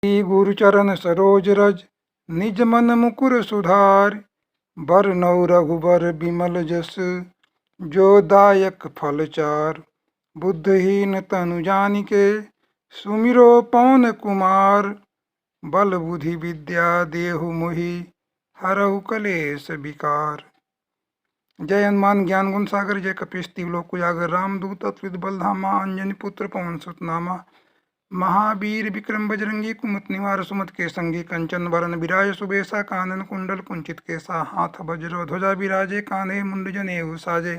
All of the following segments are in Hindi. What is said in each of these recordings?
श्री गुरुचरण सरोज रज निज मन मुकुर सुधार। बरनउँ रघुबर बिमल जस जो दायक फल चार। बुद्धहीन तनु जानिके सुमिरो पवन कुमार। बल बुद्धि विद्या देहु मोहि हरहु कलेश विकार। जय हनुमान ज्ञान गुण सागर जय कपीश तिलोक उजागर। रामदूत अतुलित बल धामा अंजनी पुत्र पवन सुत नामा। महावीर विक्रम बजरंगी कुमति निवार सुमति के संगी। कंचन वरन विराज सुबेसा कानन कुंडल कुंचित केसा। हाथ वज्र ध्वजा विराजे कान्हे मुंड जनेऊ साजे।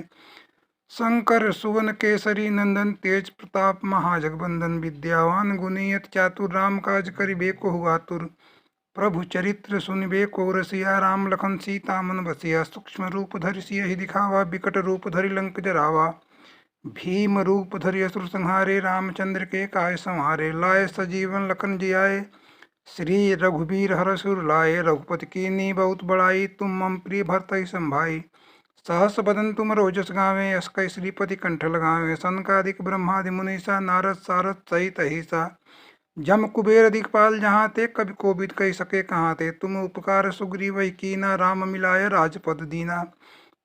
शंकर सुवन केसरी नंदन तेज प्रताप महाजगबंदन। विद्यावान गुणी अति चातुर राम काज करिबे को आतुर। प्रभु चरित्र सुनिबे को रसिया राम लखन सीता मन बसिया। सूक्ष्म रूप धरि सियहि दिखावा बिकट रूप धरि लंक जरावा। भीम रूप धरि असुर संहारे रामचंद्र के काय संहारे। लाए सजीवन लखन जियाए श्री रघुबीर हरसुर लाए। रघुपति कीन्ही बहुत बड़ाई तुम मम प्रिय भरतहि संभाई। सहस बदन तुम रोजस गावें यश कई श्रीपति कंठ लगावें। सनकादिक ब्रह्मादि मुनीसा नारद सारद सहित अहिसा। जम कुबेर दिखपाल जहाँ ते कवि कोविद कही सके कहाँ ते। तुम उपकार सुग्रीवहि कीना राम मिलाय राजपद दीना।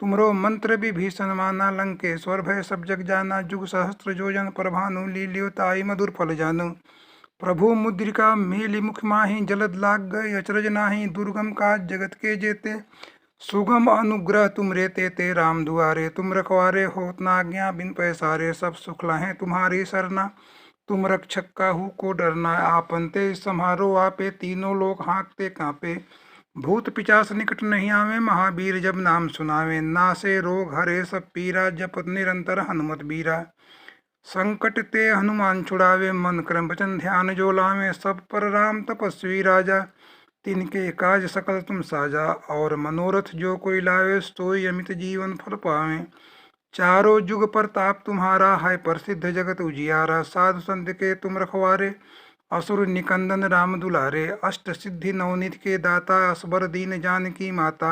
तुमरो मंत्र विभीषण माना लंकेश्वर भय सब जग जाना। जुग सहस्त्र जोजन पर भानु लील्यो ताई मधुर फल जानु। प्रभु मुद्रिका मेलि मुख माहि जलद लाग गए अचरज नाही। दुर्गम काज जगत के जेते सुगम अनुग्रह तुम रे ते राम दुआरे। तुम रखवारे होत न आज्ञा बिन पैसारे। सब सुख लहें तुम्हारी सरना तुम रक्षक काहू को डरना। आपन ते सम्हारो आपे तीनों लोग हाँकते कांपे। भूत पिचास निकट नहीं आवे महावीर जब नाम सुनावे। नासे रोग हरे सब पीरा जपत निरंतर हनुमत बीरा। संकट ते हनुमान छुड़ावे मन क्रम वचन ध्यान जो लावे। सब पर राम तपस्वी राजा तिनके काज सकल तुम साजा। और मनोरथ जो कोई लावे सोई अमित जीवन फल पावे। चारों जुग प्रताप तुम्हारा है प्रसिद्ध जगत उजियारा। साधु संत के तुम रखवारे असुर निकंदन राम दुलारे। अष्ट सिद्धि नवनिधि के दाता असबर दीन जानकी माता।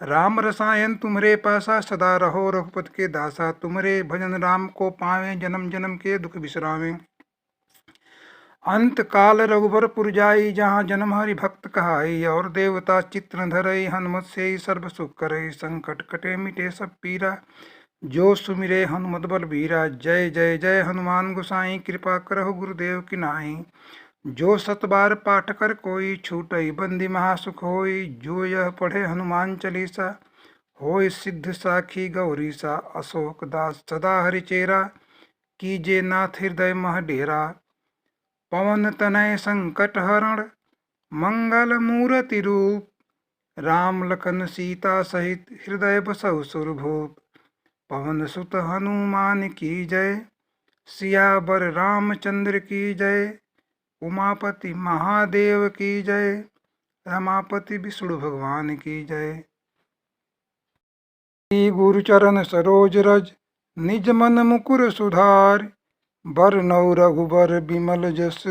राम रसायन तुमरे पासा सदा रहो रघुपति के दासा। तुमरे भजन राम को पावे जन्म जन्म के दुख बिसरावे। अंत काल रघुबर पुर जाई जहाँ जन्म हरि भक्त कहाई। और देवता चित्र धरई हनुमत से सर्व सुख करई। संकट कटे मिटे सब पीरा जो सुमिरे हनुमत बल बीरा। जय जय जय हनुमान गोसाई कृपा करहु गुरुदेव की नाई। जो सत बार पाठ कर कोई छूटई बंदी महासुख होई। जो यह पढ़े हनुमान चालीसा होय सिद्ध साखी गौरीसा। अशोक दास सदा हरिचेरा कीजे नाथ हृदय मह डेरा। पवन तनय संकट हरण मंगल मूर्ति रूप। राम लखन सीता सहित हृदय बसहु सुरभूप। पवन सुत हनुमान की जय सियावर रामचंद्र की जय। उमापति महादेव की जय रमापति विष्णु भगवान की जय। श्री गुरुचरण सरोज रज निज मन मुकुर सुधार। बरनउँ रघुबर बिमल जस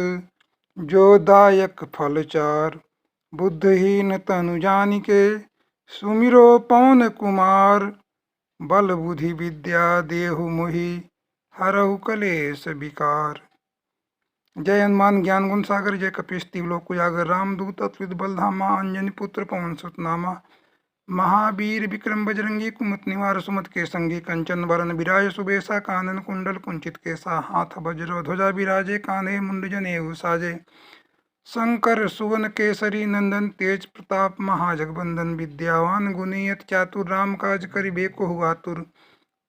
जो दायक फल चार। बुद्धहीन तनु जानिके सुमिरो पवन कुमार। बल बुद्धि विद्या देहु मोहि हरहु कलेश विकार। जय हनुमान ज्ञान गुण सागर जय कपीश तिलोक उजागर। रामदूत अतुलित बल धामा अंजनी पुत्र पवन सुत नामा। महावीर विक्रम बजरंगी कुमति निवार सुमति के संगी। कंचन वरन विराज सुबेसा कानन कुंडल कुंचित केसा। हाथ वज्र ध्वजा विराजे कान्हे मुंड जनेऊ साजे। शंकर सुवन केसरी नंदन तेज प्रताप महाजगबंदन। विद्यावान गुणी अति चातुर राम काज करिबे को आतुर।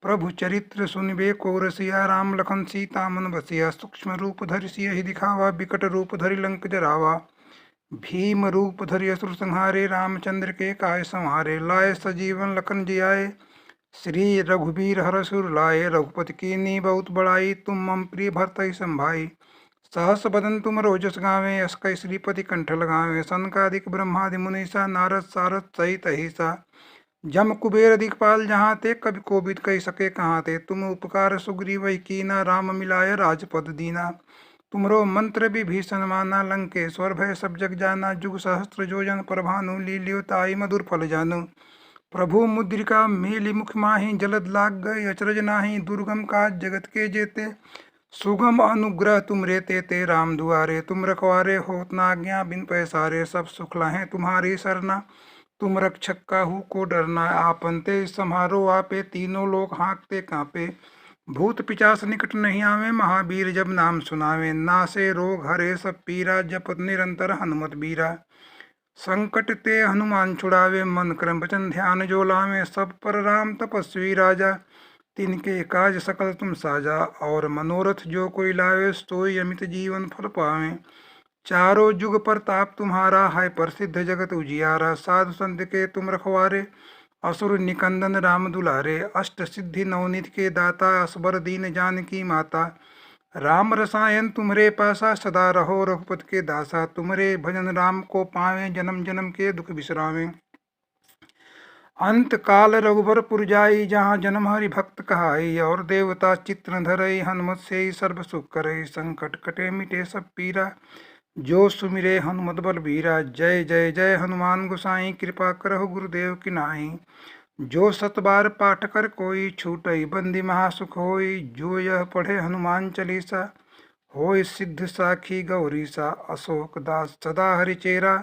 प्रभु चरित्र सुनिबे को रसिया राम लखन सीता मन बसिया। सूक्ष्म रूप धरि सियहि दिखावा बिकट रूप धरि लंक जरावा। भीम रूप धरि असुर संहारे रामचंद्र के काय संहारे। लाए सजीवन लखन जियाए श्री रघुबीर हरसुर लाए। रघुपति कीन्ही बहुत बड़ाई तुम मम प्रिय भरतहि संभाई। सहस बदन तुम रोजस गावें यश कई श्रीपति कंठ लगावें। सनकादिक ब्रह्मादि मुनीसा नारद सारद सहित अहिसा। जम कुबेर दिखपाल जहाँ ते कवि कोविद कही सके कहाँ ते। तुम उपकार सुग्रीवहि कीना राम मिलाय राजपद दीना। तुमरो मंत्र विभीषण माना लंकेश्वर भय सब जग जाना। जुग सहस्त्र जोजन पर भानु लील्यो ताई मधुर फल जानु। प्रभु मुद्रिका मेलि मुख माहि जलद लाग गए अचरज नाही। दुर्गम काज जगत के जेते सुगम अनुग्रह तुम रेते ते राम दुआरे, तुम रखवारे होत ना आज्ञा बिन पैसारे, सब सुख लाहे तुम्हारी सरना, तुम रक्षक काहू को डरना, आपन ते सम्हारो आपे, तीनों लोग हाँकते कांपे, भूत पिचास निकट नहीं आवे, महावीर जब नाम सुनावे, नासे रोग हरे सब पीरा, जपत निरंतर हनुमत बीरा, संकट ते हनुमान छुड़ावे, मन क्रम वचन ध्यान जो लावे, सब पर राम तपस्वी राजा, तिनके काज सकल तुम साजा, और मनोरथ जो कोई लावे, सोई अमित जीवन फल पावे, चारों जुग प्रताप तुम्हारा, है प्रसिद्ध जगत उजियारा, साधु संत के तुम रखवारे, असुर निकंदन राम दुलारे, अष्ट सिद्धि नवनीत के दाता, असबर दीन जानकी माता, राम रसायन तुम्हरे पासा, सदा रहो रघुपत के दासा, तुम्हरे भजन राम को पावे, जन्म जन्म के दुख बिसरावे, अंत काल रघुबर जाई, जहाँ जन्म हरि भक्त कहाई, और देवता चित्र धरई, हनुमत से ही सर्व सुख करई, संकट कटे मिटे सब पीरा, जो सुमिरे हनुमत बल बीरा, जय जय जय हनुमान गोसाई, कृपा करहु गुरुदेव की नाई, जो सत बार पाठ कर कोई, छूटई बंदी महासुख होई, जो यह पढ़े हनुमान चालीसा, होय सिद्ध साखी गौरीसा, अशोक दास सदा हरिचेरा,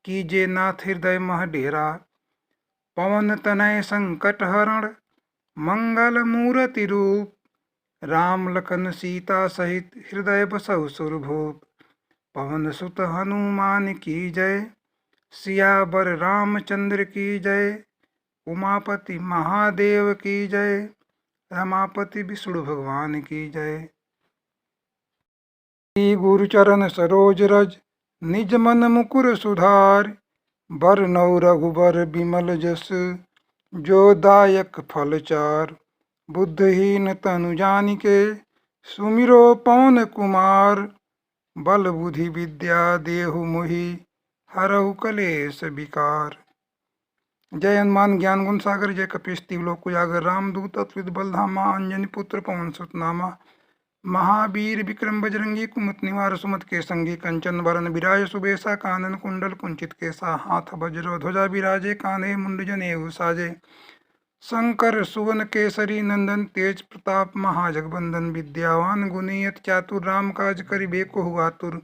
कीजे नाथ हृदय मह डेरा, पवन तनय संकट हरण, मंगल मूर्ति रूप, राम लखन सीता सहित, हृदय बसहु सुरभूप, पवन सुत हनुमान की जय, सियावर रामचंद्र की जय, उमापति महादेव की जय, रमापति विष्णु भगवान की जय। श्री गुरु चरण सरोज रज, निज मन मुकुर सुधार, बरनउँ रघुबर बिमल जस, जो दायक फल चार, बुद्धहीन तनु जानिके, सुमिरो पवन कुमार, बल बुद्धि विद्या देहु मोहि, हरहु कलेश विकार। जय हनुमान ज्ञान गुण सागर, जय कपीश तिलोक उजागर, रामदूत अतुलित बल धामा, अंजनी पुत्र पवन सुत नामा, महावीर विक्रम बजरंगी, कुमति निवार सुमति के संगी, कंचन बरन विराज सुबेसा, कानन कुंडल कुंचित केसा, हाथ वज्र ध्वजा विराजे, कान्हे मुंड जनेऊ साजे, शंकर सुवन केसरी नंदन, तेज प्रताप महाजगबंदन, विद्यावान गुणी अति चातुर, राम काज करिबे को आतुर,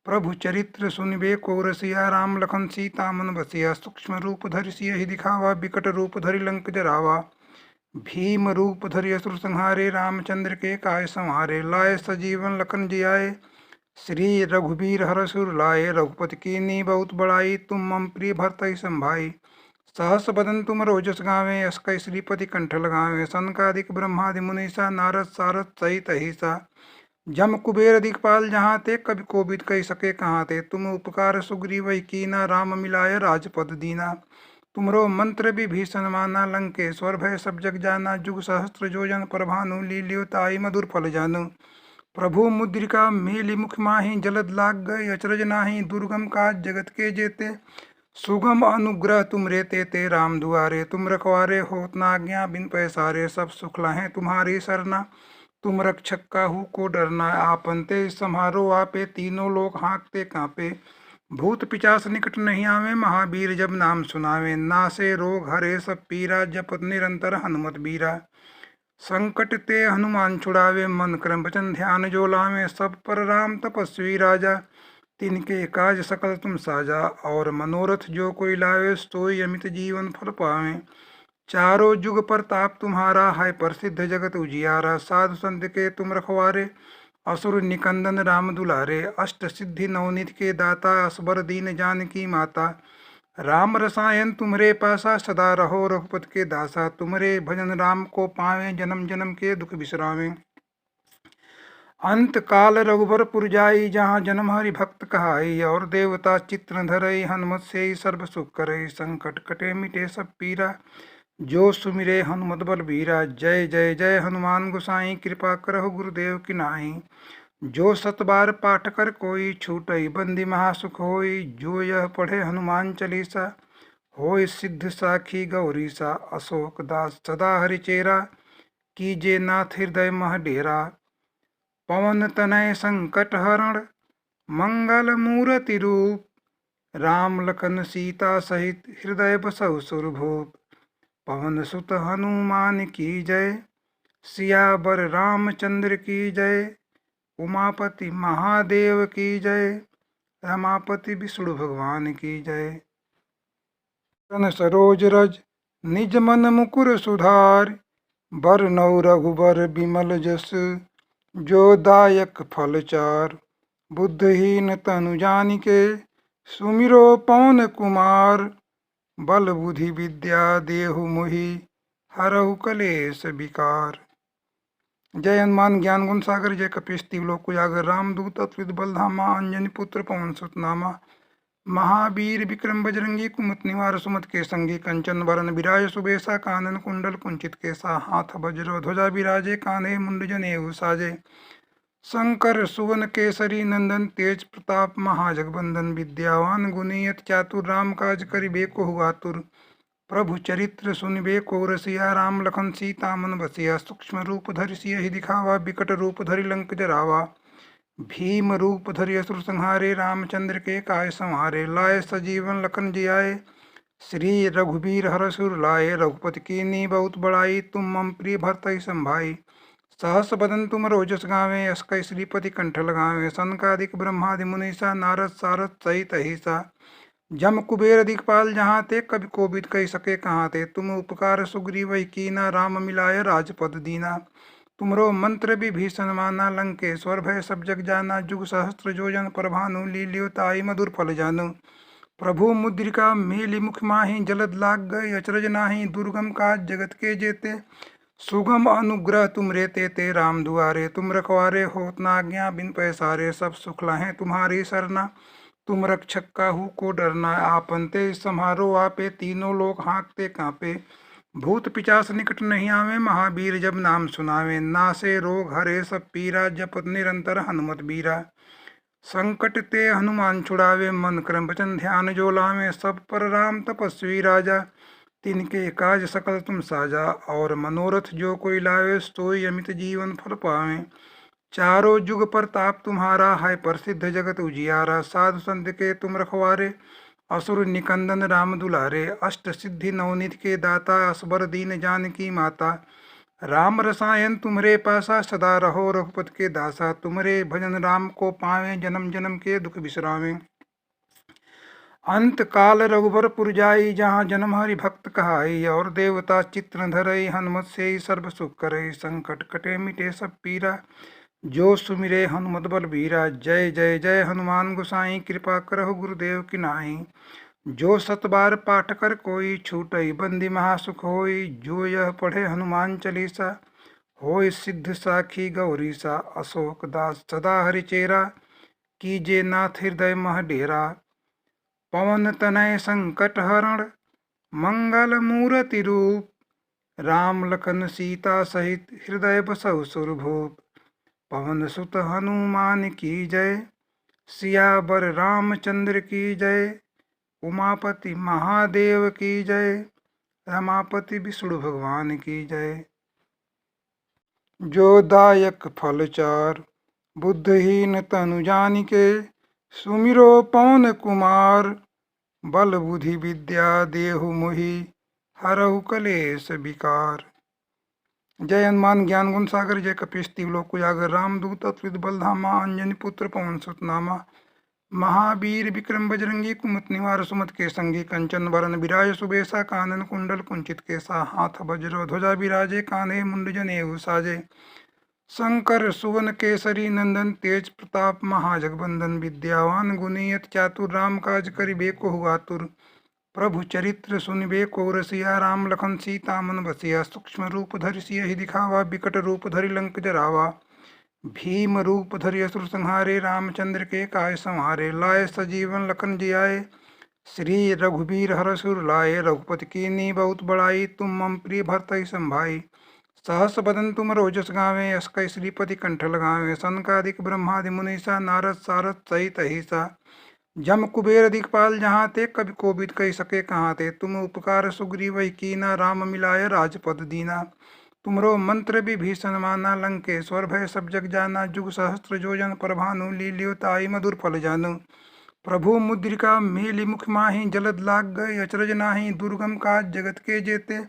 प्रभु चरित्र सुनिबे को रसिया, राम लखन सीता मन बसिया, सूक्ष्म रूप धरि सियहि दिखावा, विकट रूप धरि लंक जरावा, भीम रूप धरि असुर संहारे, रामचंद्र के काय संहारे, लाए सजीवन लखन जियाए, श्री रघुबीर हरसुर लाए, रघुपति कीन्ही बहुत बड़ाई, तुम मम प्रिय भरतहि संभाई, सहस बदन तुम रोजस गावे, अस कई श्रीपति कंठ लगावे, सनकादिक ब्रह्मादि मुनीसा, नारद सारद सहित अहिसा, जम कुबेर दिखपाल जहाँ ते, कवि कोविद कही सके कहाँ ते, तुम उपकार सुग्रीव कीना, राम मिलाय राजपद दीना, तुमरो मंत्र विभीषण माना, लंकेश्वर भय सब जग जाना, जुग सहस्त्र जोजन पर भानु, लील्यो ताई मधुर फल जानु, प्रभु मुद्रिका मेली मुख माही, जलद लाग गए अचरज नाही, दुर्गम काज जगत के जेते, सुगम अनुग्रह तुम रेते ते राम दुआरे, तुम रखवारे होत ना आज्ञा बिन पैसारे, सब सुख लाहे तुम्हारी सरना, तुम रक्षक काहू को डरना, आपन ते सम्हारो आपे, तीनों लोग हाँकते कांपे, भूत पिचास निकट नहीं आवे, महावीर जब नाम सुनावे, नासे रोग हरे सब पीरा, जपत निरंतर हनुमत बीरा, संकट ते हनुमान छुड़ावे, मन क्रम वचन ध्यान जो लावे, सब पर राम तपस्वी राजा, तिनके काज सकल तुम साजा, और मनोरथ जो कोई लावे, सोई अमित जीवन फल पावे, चारों जुग प्रताप तुम्हारा, है प्रसिद्ध जगत उजियारा, साधु संत के तुम रखवारे, असुर निकंदन राम दुलारे, अष्ट सिद्धि नवनीत के दाता, असबर दीन जानकी माता, राम रसायन तुम्हरे पासा, सदा रहो रघुपत के दासा, तुम्हरे भजन राम को पावे, जन्म जन्म के दुख बिसरावे, अंत काल रघुबर जाई, जहाँ जन्म हरि भक्त कहाई, और देवता चित्र धरई, हनुमत से ही सर्व सुख करई, संकट कटे मिटे सब पीरा, जो सुमिरे हनुमत बल बीरा, जय जय जय हनुमान गोसाई, कृपा करहु गुरुदेव की नाई, जो सत बार पाठ कर कोई, छूटई बंदी महासुख होई, जो यह पढ़े हनुमान चालीसा, होय सिद्ध साखी गौरीसा, अशोक दास सदा हरिचेरा, कीजे नाथ हृदय मह डेरा, पवन तनय संकट हरण, मंगल मूर्ति रूप, राम लखन सीता सहित, हृदय बसहु सुरभूप, पवन सुत हनुमान की जय, सियावर रामचंद्र की जय। उमापति महादेव की जय। रमापति विष्णु भगवान की जय। तन सरोज रज निज मन मुकुर सुधार। बरनउँ रघुबर बिमल जस जो दायक फल चार। बुद्धहीन तनु जानिके सुमिरो पवन कुमार। बल बुद्धि विद्या देहु मोहि हरहु कलेश विकार। जय हनुमान ज्ञान गुण सागर जय कपीस तिलोक उजागर। रामदूत अतुलित बल धामा अंजनी पुत्र पवन सुत नामा। महावीर विक्रम बजरंगी कुमत निवार सुमत के संगी। कंचन वरन विराज सुबेसा कानन कुंडल कुंचित केसा। हाथ वज्र ध्वजा विराजे कान्हे मुंड जनेऊ साजे। शंकर सुवन केसरी नंदन तेज प्रताप महाजगबंदन। विद्यावान गुणी अति चातुर राम काज करिबे को आतुर। प्रभु चरित्र सुनिबे को रसिया। राम लखन सीता मन बसिया। सूक्ष्म रूप धरि सियहि दिखावा। विकट रूप धरि लंक जरावा। भीम रूप धरि असुर संहारे। रामचंद्र के काज संहारे। लाए सजीवन लखन जियाए। श्री रघुबीर हरषुर लाए। रघुपति कीन्ही बहुत बड़ाई। तुम मम प्रिय भरतहि संभाई। सहस बदन तुम रोजस गावें। यश कहि श्रीपति कंठ लगावें। सनकादिक ब्रह्मादि मुनीसा। नारद सारद सहित अहिसा। जम कुबेर दिखपाल जहाँ ते। कवि कोविद कहि सके कहाँ ते। तुम उपकार सुग्रीव कीना। राम मिलाय राजपद दीना। तुमरो मंत्र विभीषण माना। लंकेश्वर भय सब जग जाना। जुग सहस्त्र जोजन पर भानु। लील्यो ताई मधुर फल जानु। प्रभु मुद्रिका मेलि मुख माहि। जलद लाग गए अचरज नाही। दुर्गम काज जगत के जेते। सुगम अनुग्रह तुम रे ते राम दुआरे। तुम रखवारे होत न आज्ञा बिन पैसारे। सब सुख लहें तुम्हारी सरना। तुम रक्षक काहू को डरना। आपन ते सम्हारो आपे। तीनों लोग हाँकते कांपे। भूत पिचास निकट नहीं आवे। महावीर जब नाम सुनावे। नासे रोग हरे सब पीरा। जपत निरंतर हनुमत बीरा। संकट ते हनुमान छुड़ावे। मन क्रम वचन ध्यान जो लावे। सब पर राम तपस्वी राजा। तिनके काज सकल तुम साजा। और मनोरथ जो कोई लावे। सोई अमित जीवन फल पावे। चारों जुग प्रताप तुम्हारा है। प्रसिद्ध जगत उजियारा। साधु संत के तुम रखवारे। असुर निकंदन राम दुलारे। अष्ट सिद्धि नवनिधि के दाता। असबर दीन जानकी माता। राम रसायन तुमरे पासा। सदा रहो रघुपति के दासा। तुमरे भजन राम को पावे। जन्म जन्म के दुख बिसरावे। अंत काल रघुबर पुर जाई। जहाँ जन्म हरि भक्त कहाई। और देवता चित्र धरई। हनुमत से सर्व सुख करई। संकट कटे मिटे सब पीरा। जो सुमिरे हनुमत बल बीरा। जय जय जय हनुमान गोसाई। कृपा करहु गुरुदेव की नाई। जो सत बार पाठ कर कोई। छूटई बंदी महासुख होई। जो यह पढ़े हनुमान चालीसा। होय सिद्ध साखी गौरीसा। अशोक दास सदा हरिचेरा। कीजे नाथ हृदय मह डेरा। पवन तनय संकट हरण। मंगल मूर्ति रूप। राम लखन सीता सहित हृदय बसहु सुरभूप। पवन सुत हनुमान की जय। सियावर रामचंद्र की जय। उमापति महादेव की जय। रमापति विष्णु भगवान की जय। जो दायक फल चार। बुद्धहीन तनु जानिके सुमिरो पवन कुमार। बल बुद्धि विद्या देहु मोहि हरहु कलेश विकार। जय हनुमान ज्ञान गुण सागर जय कपीस तिलोक उजागर। रामदूत अतुलित बल धामा अंजनी पुत्र पवन सुत नामा। महावीर विक्रम बजरंगी कुमत निवार सुमत के संगी। कंचन वरन विराज सुबेसा कानन कुंडल कुंचित केसा। हाथ वज्र ध्वजा विराजे कान्हे मुंड जनेऊ साजे। शंकर सुवन केसरी नंदन तेज प्रताप महाजगबंदन। विद्यावान गुणी अति चातुर राम काज करिबे को आतुर। प्रभु चरित्र सुनिबे को रसिया। राम लखन सीता मन बसिया। सूक्ष्म रूप धरि सियहि दिखावा। विकट रूप धरि लंक जरावा। भीम रूप धरि असुर संहारे। रामचंद्र के काज संहारे। लाए सजीवन लखन जियाए। श्री रघुबीर हरषुर लाए। रघुपति कीन्ही बहुत बड़ाई। तुम मम प्रिय भरतहि संभाई। सहस बदन तुम रोजस गावें। यश कहि श्रीपति कंठ लगावें। सनकादिक ब्रह्मादि मुनीसा। नारद सारद सहित अहिसा। जम कुबेर दिखपाल जहाँ ते। कवि कोविद कहि सके कहाँ ते। तुम उपकार सुग्रीव कीना। राम मिलाय राजपद दीना। तुमरो मंत्र विभीषण माना। लंकेश्वर भय सब जग जाना। जुग सहस्त्र जोजन पर भानु। लील्यो ताई मधुर फल जानु। प्रभु मुद्रिका मेलि मुख माहि। जलद लाग गए अचरज नाही। दुर्गम काज जगत के जेते।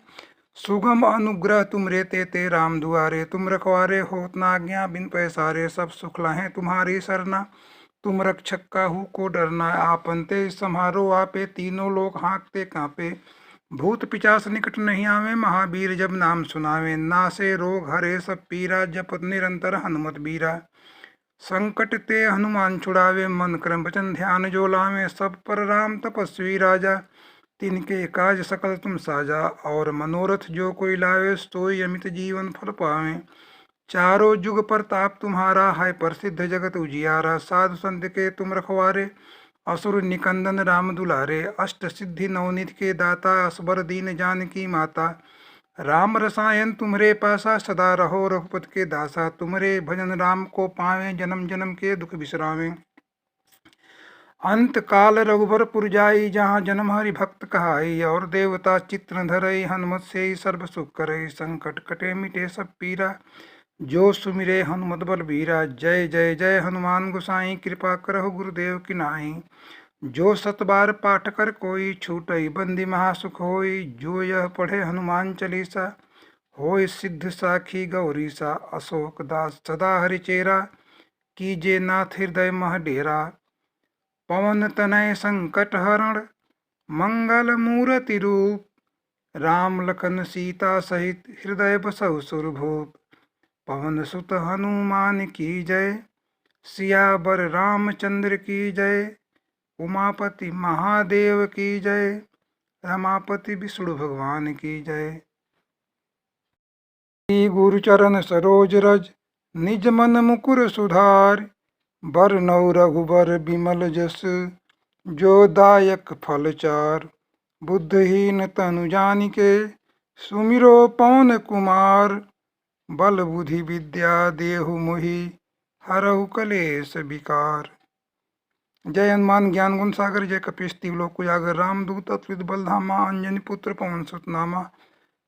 सुगम अनुग्रह तुम रे ते राम दुआरे, तुम रखवारे होत ना आज्ञा बिन पैसारे, सब सुख लहें तुम्हारी सरना, तुम रक्षक काहू को डरना, आपन ते सम्हारो आपे, तीनों लोग हाँकते कांपे, भूत पिचास निकट नहीं आवे, महावीर जब नाम सुनावे, नासे रोग हरे सब पीरा, जपत निरंतर हनुमत बीरा, संकट ते हनुमान छुड़ावे, मन क्रम वचन ध्यान जो लावे, सब पर राम तपस्वी राजा, तिनके काज सकल तुम साजा, और मनोरथ जो कोई लावे, सोई अमित जीवन फल पावे, चारों जुग प्रताप तुम्हारा, है प्रसिद्ध जगत उजियारा, साधु संत के तुम रखवारे, असुर निकंदन राम दुलारे, अष्ट सिद्धि नवनीत के दाता, असबर दीन जानकी माता, राम रसायन तुम्हरे पासा, सदा रहो रघुपत के दासा, तुम्हरे भजन राम को पावे, जन्म जन्म के दुख बिसरावे, अंत काल रघुबर पुर जाई, जहाँ जन्म हरि भक्त कहाई, और देवता चित्र धरई, हनुमत से ही सर्व सुख करई, संकट कटे मिटे सब पीरा, जो सुमिरे हनुमत बल बीरा, जय जय जय हनुमान गोसाई, कृपा करहु गुरुदेव की नाई, जो सत बार पाठ कर कोई, छूटई बंदी महासुख होई, जो यह पढ़े हनुमान चालीसा, होय सिद्ध साखी गौरीसा, अशोक दास सदा हरिचेरा, कीजे नाथ हृदय मह डेरा, पवन तनय संकट हरण, मंगल मूर्ति रूप, राम लखन सीता सहित हृदय बसहु सुरभूप, पवन सुत हनुमान की जय, सियावर रामचंद्र की जय, उमापति महादेव की जय, रमापति विष्णु भगवान की जय। श्री गुरु चरण सरोज रज, निज मन मुकुर सुधार, बरनउँ रघुबर बिमल जस, जो दायक फल चार, बुद्धहीन तनु जानिके, सुमिरो पवन कुमार, बल बुद्धि विद्या देहु मोहि, हरहु कलेश विकार। जय हनुमान ज्ञान गुण सागर, जय कपीस तिलोक उजागर, रामदूत अतुलित बल धामा, अंजनी पुत्र पवन सुत नामा,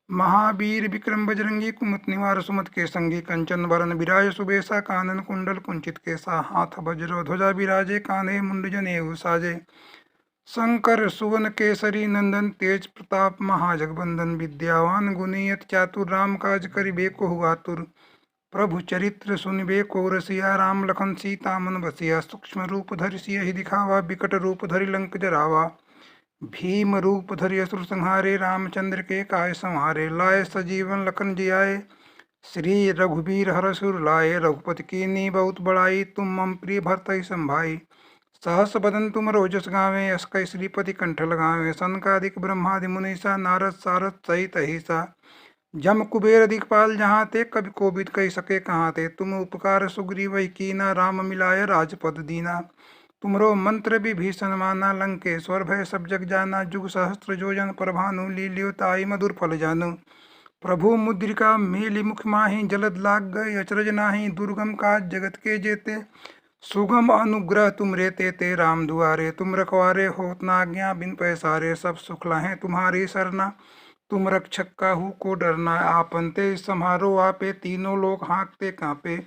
महावीर विक्रम बजरंगी, कुमत निवार सुमत के संगी, कंचन बरन विराज सुबेसा, कानन कुंडल कुंचित केसा, हाथ वज्र ध्वजा विराजे, कान्हे मुंड जनेऊ साजे, शंकर सुवन केसरी नंदन, तेज प्रताप महाजगबंदन, विद्यावान गुणी अति चातुर, राम काज करिबे को आतुर, प्रभु चरित्र सुनिबे को रसिया, राम लखन सीता मन बसिया, सूक्ष्म रूप धरि सियहि दिखावा, विकट रूप धरि लंक जरावा, भीम रूप धरि असुर संहारे, रामचंद्र के काज संहारे, लाए सजीवन लखन जियाए, श्री रघुबीर हरसुर लाए, रघुपति कीन्ही बहुत बड़ाई, तुम मम प्रिय भरतहि संभाई, सहस बदन तुम रोजस गावे, यश कै श्रीपति कंठ लगावे, सनकादिक ब्रह्मादि मुनीसा, नारद सारद सहित अहिसा, जम कुबेर दिखपाल जहाँ ते, कवि कोविद कही सके कहाँ ते, तुम उपकार सुग्रीव कीना, राम मिलाय राजपद दीना, तुमरो मंत्र विभीषण माना, लंकेश्वर भय सब जग जाना, जुग सहस्त्र जोजन पर भानु, लील्यो ताई मधुर फल जानु, प्रभु मुद्रिका मेली मुख माही, जलद लाग गए अचरज नाही, दुर्गम काज जगत के जेते, सुगम अनुग्रह तुम रे ते राम दुआरे, तुम रखवारे होत ना आज्ञा बिन पैसारे, सब सुख लहें तुम्हारी सरना, तुम रक्षक काहू को डरना, आपन ते सम्हारो आपे, तीनों लोग हाँकते कांपे,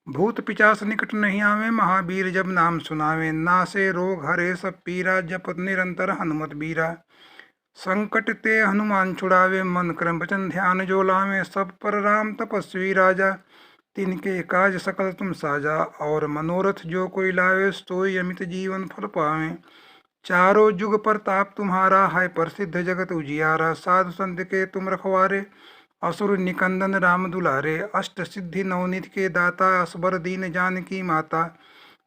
भूत पिचास निकट नहीं आवे, महावीर जब नाम सुनावे, नासे रोग हरे सब पीरा, जपत निरंतर हनुमत बीरा, संकट ते हनुमान छुड़ावे, मन क्रम वचन ध्यान जो लावे, सब पर राम तपस्वी राजा, तिनके काज सकल तुम साजा, और मनोरथ जो कोई लावे, सोई अमित जीवन फल पावे, चारों जुग प्रताप तुम्हारा, है प्रसिद्ध जगत उजियारा, साधु संत के तुम रखवारे, असुर निकंदन राम दुलारे, अष्ट सिद्धि नवनीत के दाता, असबर दीन जानकी माता,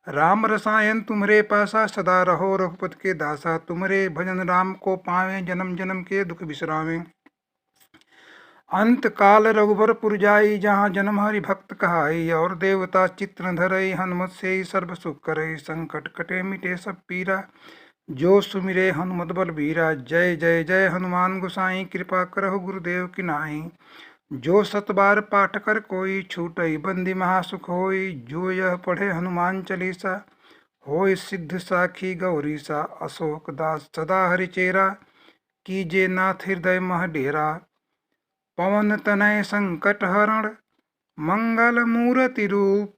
राम रसायन तुम्हरे पासा, सदा रहो रघुपत के दासा, तुम्हरे भजन राम को पावे, जन्म जन्म के दुख बिसरावे, अंत काल रघुबर पुर जाई, जहाँ जन्म हरि भक्त कहाई, और देवता चित्र धरई, हनुमत से ही सर्व सुख करई, संकट कटे मिटे सब पीरा, जो सुमिरे हनुमत बल बीरा, जय जय जय हनुमान गोसाई, कृपा करहु गुरुदेव की नाई, जो सत बार पाठ कर कोई, छूटई बंदी महासुख होई, जो यह पढ़े हनुमान चालीसा, होय सिद्ध साखी गौरीसा, अशोक दास सदा हरिचेरा, कीजे नाथ हृदय मह डेरा, पवन तनय संकट हरण, मंगल मूर्ति रूप,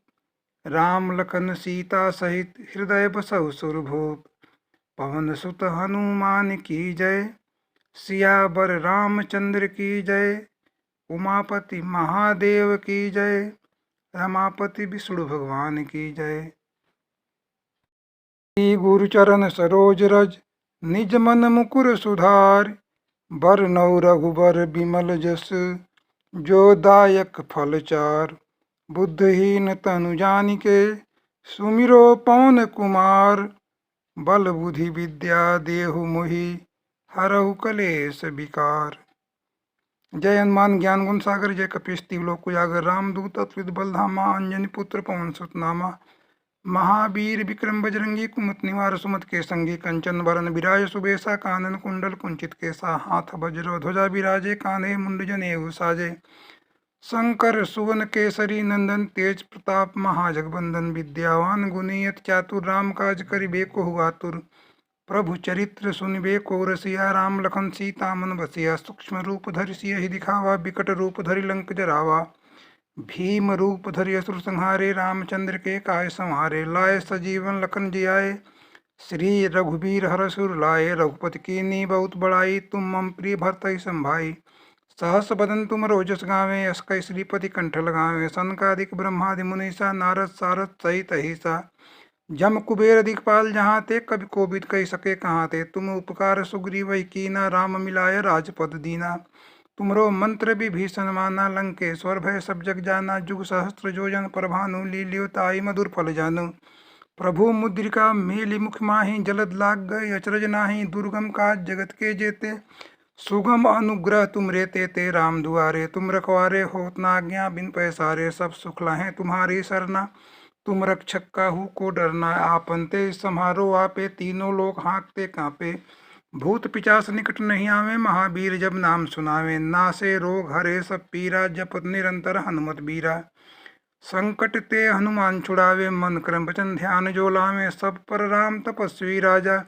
राम लखन सीता सहित हृदय बसहु सुरभूप, पवन सुत हनुमान की जय, सियावर रामचंद्र की जय। उमापति महादेव की जय। रमापति विष्णु भगवान की जय। श्री गुरु चरण सरोज रज निज मन मुकुर सुधार। बरनउँ रघुबर बिमल जस जो दायक फल चार। बुद्धहीन तनु जानिके सुमिरो पवन कुमार। बल बुद्धि विद्या देहु मोहि हरहु कलेश विकार। जय हनुमान ज्ञान गुण सागर जय कपीस तिलोक उजागर। रामदूत अतुलित बल धामा अंजनी पुत्र पवन सुत नामा। महावीर विक्रम बजरंगी कुमति निवार सुमति के संगी। कंचन बरन बिराज सुबेसा कानन कुंडल कुंचित केसा। हाथ वज्र ध्वजा बिराजे कान्हे मुंड जनेऊ साजे। शंकर सुवन केसरी नंदन तेज प्रताप महाजगबंदन। विद्यावान गुणी अति चातुर राम काज करिबे को आतुर। प्रभु चरित्र सुनिबे को रसिया। राम लखन सीता मन बसिया। सूक्ष्म रूप धरि सियहि दिखावा। बिकट रूप धरि लंक जरावा। भीम रूप धरि असुर संहारे। रामचंद्र के काज संहारे। लाए सजीवन लखन जियाए। श्री रघुबीर हरषुर लाए। रघुपति कीन्ही बहुत बड़ाई। तुम मम प्रिय भरतहि संभाई। सहस बदन तुम रोजस गावें। यश कहि श्रीपति कंठ लगावें। सनकादिक ब्रह्मादि मुनीसा। नारद सारद सहित अहिसा। जम कुबेर दिखपाल जहाँ ते। कवि कोविद कहि सके कहाँ ते। तुम उपकार सुग्रीव कीना। राम मिलाय राजपद दीना। तुमरो मंत्र विभीषण माना। लंकेश्वर भय सब जग जाना। जुग सहस्त्र जोजन पर भानु। लील्यो ताई मधुर फल जानु। प्रभु मुद्रिका मेलि मुख माहि। जलद लाग गए अचरज नाही। दुर्गम काज जगत के जेते। सुगम अनुग्रह तुमरे तेते। राम दुआरे तुम रखवारे। होत न आज्ञा बिन पैसारे। सब सुख लहें तुम्हारी सरना। तुम रक्षक काहू को डरना। आपन ते सम्हारो आपे। तीनों लोग हाँकते कांपे। भूत पिचास निकट नहीं आवे। महावीर जब नाम सुनावे। नासे रोग हरे सब पीरा। जपत निरंतर हनुमत बीरा। संकट ते हनुमान छुड़ावे। मन क्रम वचन ध्यान जो लावे। सब पर राम तपस्वी राजा।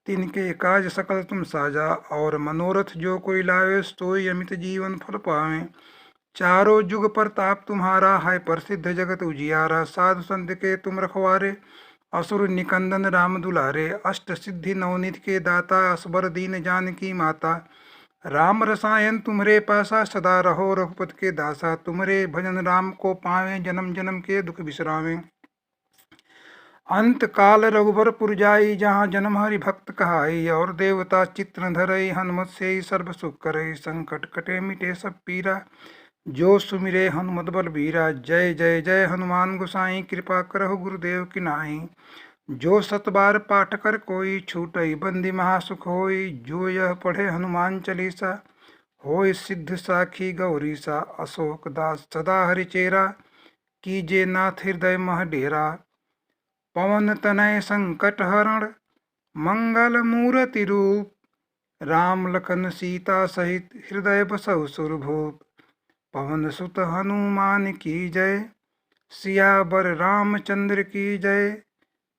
तिनके काज सकल तुम साजा। और मनोरथ जो कोई लावे। सोई अमित जीवन फल पावे। चारों जुग प्रताप तुम्हारा। है प्रसिद्ध जगत उजियारा। साधु संत के तुम रखवारे। असुर निकंदन राम दुलारे। अष्ट सिद्धि नवनिध के दाता। असबर दीन जानकी माता। राम रसायन तुम्हरे पासा। सदा रहो रघुपत के दासा। तुम्हरे भजन राम को पावे। जन्म जन्म के दुख बिसरावे। अंत काल रघुबर जाई। जहाँ जन्म हरि भक्त कहाई। और देवता चित्र धरई। हनुमत से सर्व सुख करई। संकट कटे मिटे सब पीरा। जो सुमिरे हनुमत बल बीरा। जय जय जय हनुमान गोसाई। कृपा करहु गुरुदेव की नाई। जो सत बार पाठ कर कोई। छूटई बंदी महासुख होई। जो यह पढ़े हनुमान चालीसा। होय सिद्ध साखी गौरीसा। अशोक दास सदा हरिचेरा। कीजे नाथ हृदय मह डेरा। पवन तनय संकट हरण। मंगल मूर्ति रूप। राम लखन सीता सहित हृदय बसहु सुरभूप। पवन सुत हनुमान की जय। सियावर रामचंद्र की जय।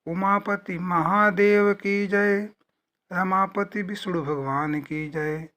उमापति महादेव की जय। रमापति विष्णु भगवान की जय।